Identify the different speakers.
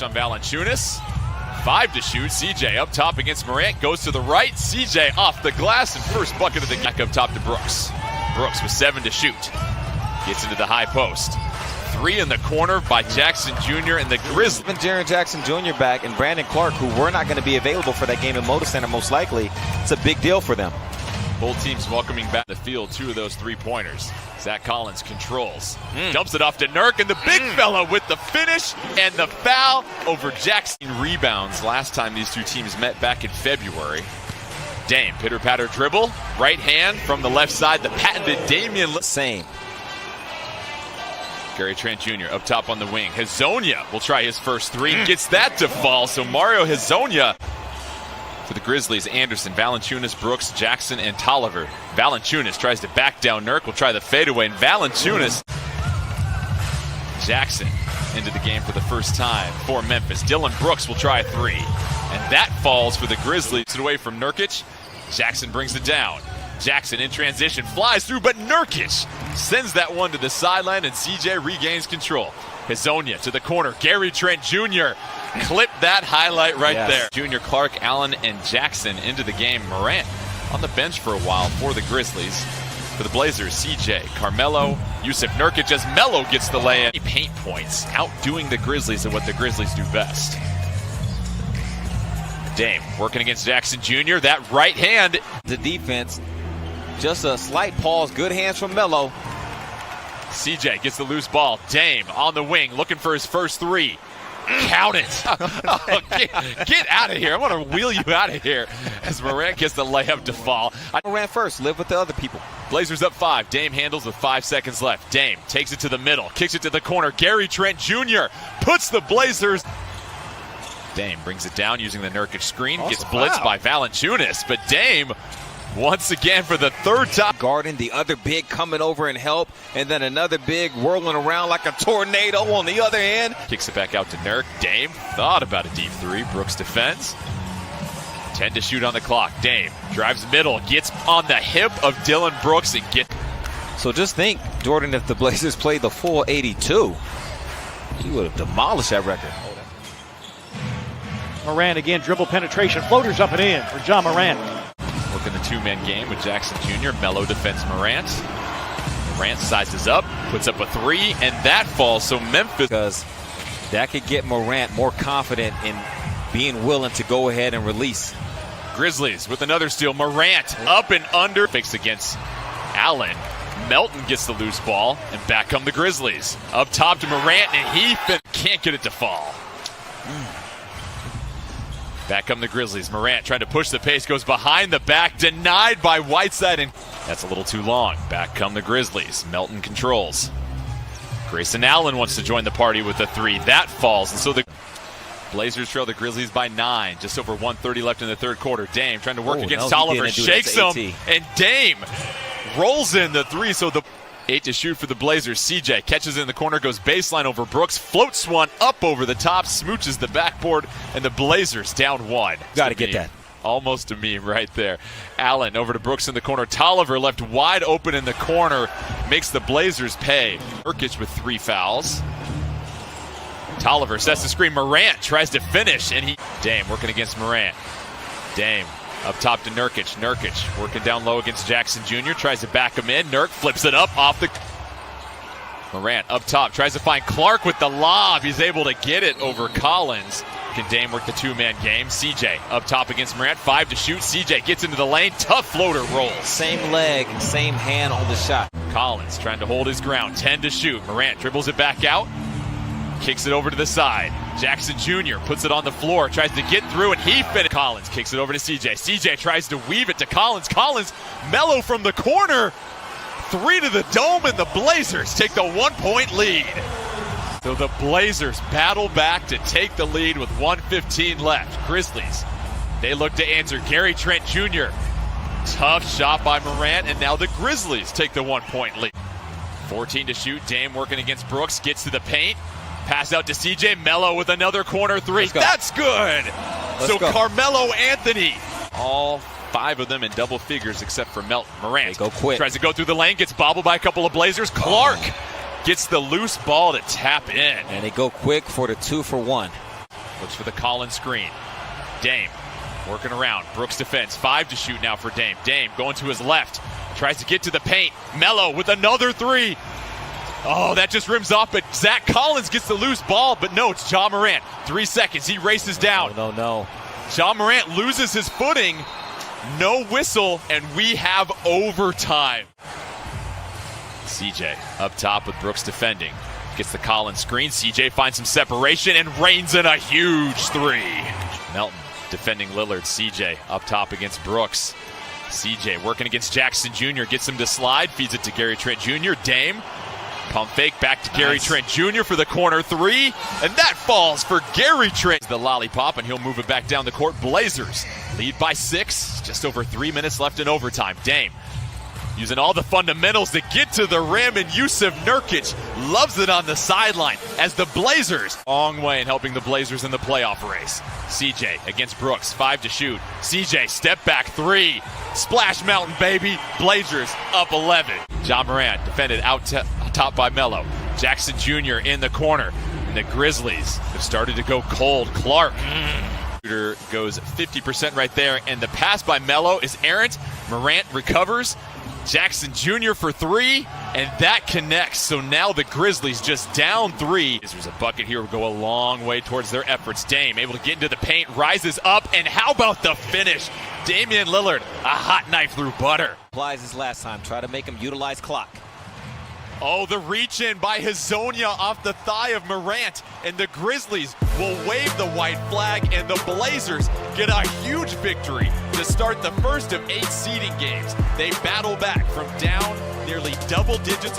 Speaker 1: switch on Valanciunas. 5 to shoot. CJ up top against Morant. Goes to the right. CJ off the glass and first bucket of the back up top to Brooks. Brooks with 7 to shoot. Gets into the high post. 3 in the corner by Jackson Jr. and the Grizzlies.
Speaker 2: Jaren Jackson Jr. back and Brandon Clark, who were not going to be available for that game in Moda Center most likely. It's a big deal for them.
Speaker 1: Both teams welcoming back the field 2 of those 3-pointers. Zach Collins controls. Dumps it off to Nurk, and the big fella with the finish and the foul over Jackson. Rebounds last time these two teams met back in February. Dame, pitter-patter dribble. Right hand from the left side, the patented Damian.
Speaker 2: Same.
Speaker 1: Gary Trent Jr. up top on the wing. Hezonja will try his first 3. Gets that to fall, so Mario Hezonja. For the Grizzlies, Anderson, Valanciunas, Brooks, Jackson, and Tolliver. Valanciunas tries to back down Nurk. Will try the fadeaway, and Valanciunas. Jackson into the game for the first time for Memphis. Dylan Brooks will try a 3. And that falls for the Grizzlies. It away from Nurkic. Jackson brings it down. Jackson in transition, flies through, but Nurkic sends that one to the sideline, and CJ regains control. Hezonja to the corner. Gary Trent Jr. Clip that highlight right there. Junior, Clark, Allen, and Jackson into the game. Morant on the bench for a while for the Grizzlies. For the Blazers, CJ, Carmelo, Yusuf Nurkic as Melo gets the lay-in. Paint points, outdoing the Grizzlies at what the Grizzlies do best. Dame working against Jackson Jr. That right hand.
Speaker 2: The defense, just a slight pause. Good hands from Melo.
Speaker 1: CJ gets the loose ball. Dame on the wing looking for his first 3. Count it. Get out of here. I want to wheel you out of here as Morant gets the layup to fall.
Speaker 2: Morant first. Live with the other people.
Speaker 1: Blazers up 5. Dame handles with 5 seconds left. Dame takes it to the middle. Kicks it to the corner. Gary Trent Jr. puts the Blazers. Dame brings it down using the Nurkic screen. Gets blitzed by Valanciunas. But Dame, once again for the 3rd time.
Speaker 2: Guarding the other big coming over and help. And then another big whirling around like a tornado on the other end.
Speaker 1: Kicks it back out to Nurk. Dame thought about a deep 3. Brooks defends. 10 to shoot on the clock. Dame drives middle. Gets on the hip of Dylan Brooks and gets.
Speaker 2: So just think, Jordan, if the Blazers played the full 82, he would have demolished that record.
Speaker 3: Morant again, dribble penetration. Floaters up and in for John Morant.
Speaker 1: Working the 2-man game with Jackson Jr. Melo defends Morant. Morant sizes up, puts up a 3, and that falls. So Memphis.
Speaker 2: Because that could get Morant more confident in being willing to go ahead and release.
Speaker 1: Grizzlies with another steal. Morant up and under. Fix against Allen. Melton gets the loose ball, and back come the Grizzlies. Up top to Morant, and he can't get it to fall. Back come the Grizzlies. Morant trying to push the pace, goes behind the back, denied by Whiteside, and that's a little too long. Back come the Grizzlies. Melton controls. Grayson Allen wants to join the party with a 3. That falls, and so the Blazers trail the Grizzlies by 9. Just over 1:30 left in the 3rd quarter. Dame trying to work against Tolliver, shakes him, and Dame rolls in the 3, so the 8 to shoot for the Blazers. CJ catches in the corner, goes baseline over Brooks, floats one up over the top, smooches the backboard, and the Blazers down 1.
Speaker 2: Got to get that.
Speaker 1: Almost a meme right there. Allen over to Brooks in the corner. Tolliver left wide open in the corner, makes the Blazers pay. Nurkic with 3 fouls. Tolliver sets the screen. Morant tries to finish, and Dame working against Morant. Dame up top to Nurkic. Nurkic working down low against Jackson Jr. Tries to back him in. Nurk flips it up off the. Morant up top tries to find Clark with the lob. He's able to get it over Collins. Can Dame work the 2-man game? CJ up top against Morant. 5 to shoot. CJ gets into the lane. Tough floater rolls.
Speaker 2: Same leg, same hand on the shot.
Speaker 1: Collins trying to hold his ground. 10 to shoot. Morant dribbles it back out. Kicks it over to the side. Jackson Jr. puts it on the floor, tries to get through, and he finishes. Collins kicks it over to CJ. CJ tries to weave it to Collins. Collins, Melo from the corner. 3 to the dome, and the Blazers take the 1-point lead. So the Blazers battle back to take the lead with 1:15 left. Grizzlies, they look to answer. Gary Trent Jr. Tough shot by Morant, and now the Grizzlies take the 1-point lead. 14 to shoot. Dame working against Brooks, gets to the paint. Pass out to CJ. Melo with another corner 3. That's good. So Carmelo Anthony. All 5 of them in double figures except for Melton. Morant
Speaker 2: go quick.
Speaker 1: Tries to go through the lane. Gets bobbled by a couple of Blazers. Clark gets the loose ball to tap in.
Speaker 2: And they go quick for the 2-for-1.
Speaker 1: Looks for the Collins screen. Dame working around. Brooks defense. 5 to shoot now for Dame. Dame going to his left. Tries to get to the paint. Melo with another 3. Oh, that just rims off, but Zach Collins gets the loose ball. But no, it's Ja Morant. 3 seconds. He races down.
Speaker 2: No.
Speaker 1: Ja Morant loses his footing. No whistle, and we have overtime. CJ up top with Brooks defending. Gets the Collins screen. CJ finds some separation and rains in a huge 3. Melton defending Lillard. CJ up top against Brooks. CJ working against Jackson Jr. Gets him to slide. Feeds it to Gary Trent Jr. Dame. Pump fake back to Gary Trent Jr. for the corner 3. And that falls for Gary Trent. The lollipop, and he'll move it back down the court. Blazers lead by 6. Just over 3 minutes left in overtime. Dame using all the fundamentals to get to the rim, and Yusuf Nurkic loves it on the sideline as the Blazers, long way in helping the Blazers in the playoff race. CJ against Brooks, 5 to shoot. CJ step back 3. Splash Mountain, baby. Blazers up 11. Ja Morant defended out top by Melo. Jackson Jr. in the corner. And the Grizzlies have started to go cold. Clark shooter goes 50% right there, and the pass by Melo is errant. Morant recovers. Jackson Jr. for 3, and that connects. So now the Grizzlies just down 3. There's a bucket here will go a long way towards their efforts. Dame able to get into the paint, rises up, and how about the finish? Damian Lillard, a hot knife through butter.
Speaker 2: Applies his last time. Try to make him utilize clock.
Speaker 1: Oh, the reach-in by Hazonia off the thigh of Morant, and the Grizzlies will wave the white flag, and the Blazers get a huge victory to start the first of 8 seeding games. They battle back from down nearly double digits.